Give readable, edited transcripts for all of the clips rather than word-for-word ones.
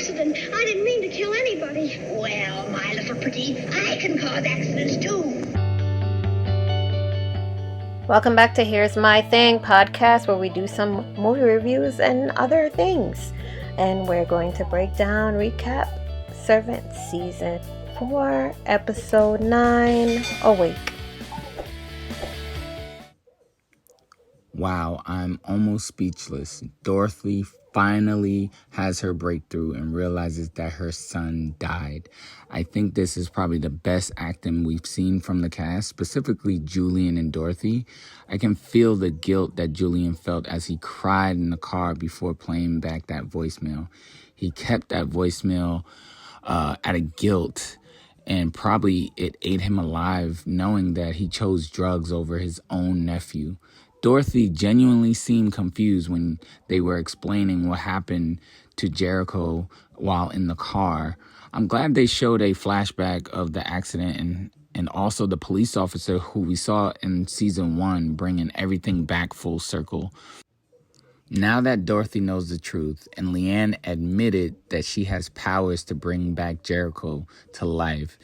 accident. I didn't mean to kill anybody. Well, my little pretty, I can cause accidents too. Welcome back to Here's My Thing podcast, where we do some movie reviews and other things. And we're going to break down, recap Servant Season 4, Episode 9, Awake. Wow, I'm almost speechless. Dorothy finally has her breakthrough and realizes that her son died. I think this is probably the best acting we've seen from the cast, specifically Julian and Dorothy. I can feel the guilt that Julian felt as he cried in the car before playing back that voicemail. He kept that voicemail out of guilt, and probably it ate him alive knowing that he chose drugs over his own nephew. Dorothy genuinely seemed confused when they were explaining what happened to Jericho while in the car. I'm glad they showed a flashback of the accident and also the police officer who we saw in season 1 bringing everything back full circle. Now that Dorothy knows the truth and Leanne admitted that she has powers to bring back Jericho to life,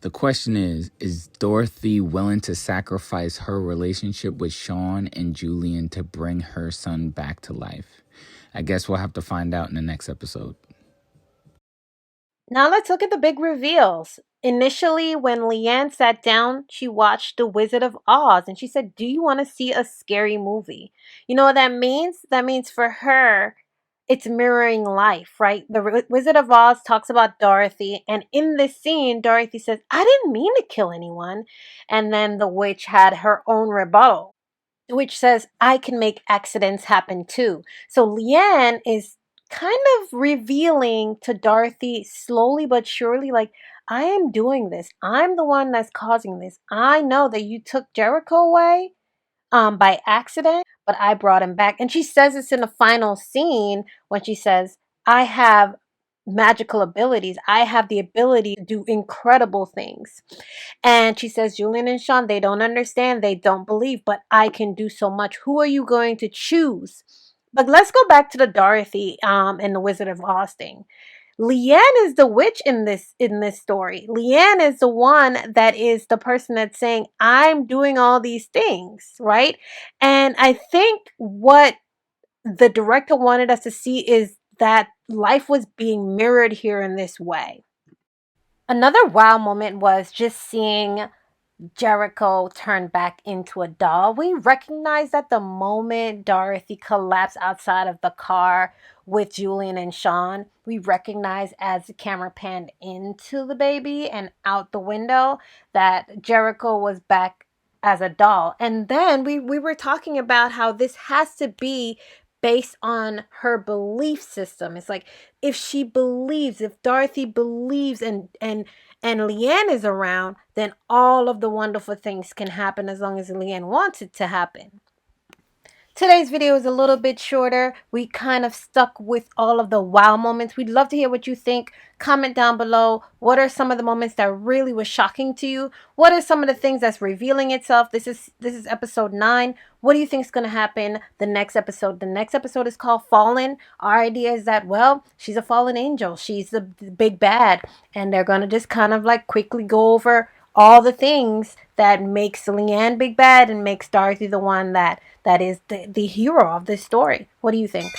the question is Dorothy willing to sacrifice her relationship with Sean and Julian to bring her son back to life? I guess we'll have to find out in the next episode. Now let's look at the big reveals. Initially, when Leanne sat down, she watched The Wizard of Oz and she said, "Do you want to see a scary movie?" You know what that means? That means for her, it's mirroring life, right? The Wizard of Oz talks about Dorothy, and in this scene, Dorothy says, "I didn't mean to kill anyone." And then the witch had her own rebuttal, which says, "I can make accidents happen too." So Leanne is kind of revealing to Dorothy slowly but surely, like, I am doing this. I'm the one that's causing this. I know that you took Jericho away by accident, but I brought him back. And she says this in the final scene when she says, "I have magical abilities. I have the ability to do incredible things." And she says, "Julian and Sean, they don't understand. They don't believe, but I can do so much. Who are you going to choose?" But let's go back to the Dorothy and the Wizard of Oz thing. Leanne is the witch in this story. Leanne is the one that is the person that's saying, "I'm doing all these things," right? And I think what the director wanted us to see is that life was being mirrored here in this way. Another wow moment was just seeing Jericho turned back into a doll. We recognize that the moment Dorothy collapsed outside of the car with Julian and Sean, we recognize as the camera panned into the baby and out the window that Jericho was back as a doll. And then we were talking about how this has to be based on her belief system. It's like if she believes, if Dorothy believes and Leanne is around, then all of the wonderful things can happen as long as Leanne wants it to happen. Today's video is a little bit shorter. We kind of stuck with all of the wow moments. We'd love to hear what you think. Comment down below. What are some of the moments that really was shocking to you? What are some of the things that's revealing itself? This is episode 9. What do you think is going to happen the next episode? The next episode is called Fallen. Our idea is that, well, she's a fallen angel. She's the big bad. And they're going to just kind of like quickly go over all the things that makes Leanne big bad and makes Dorothy the one that is the hero of this story. What do you think?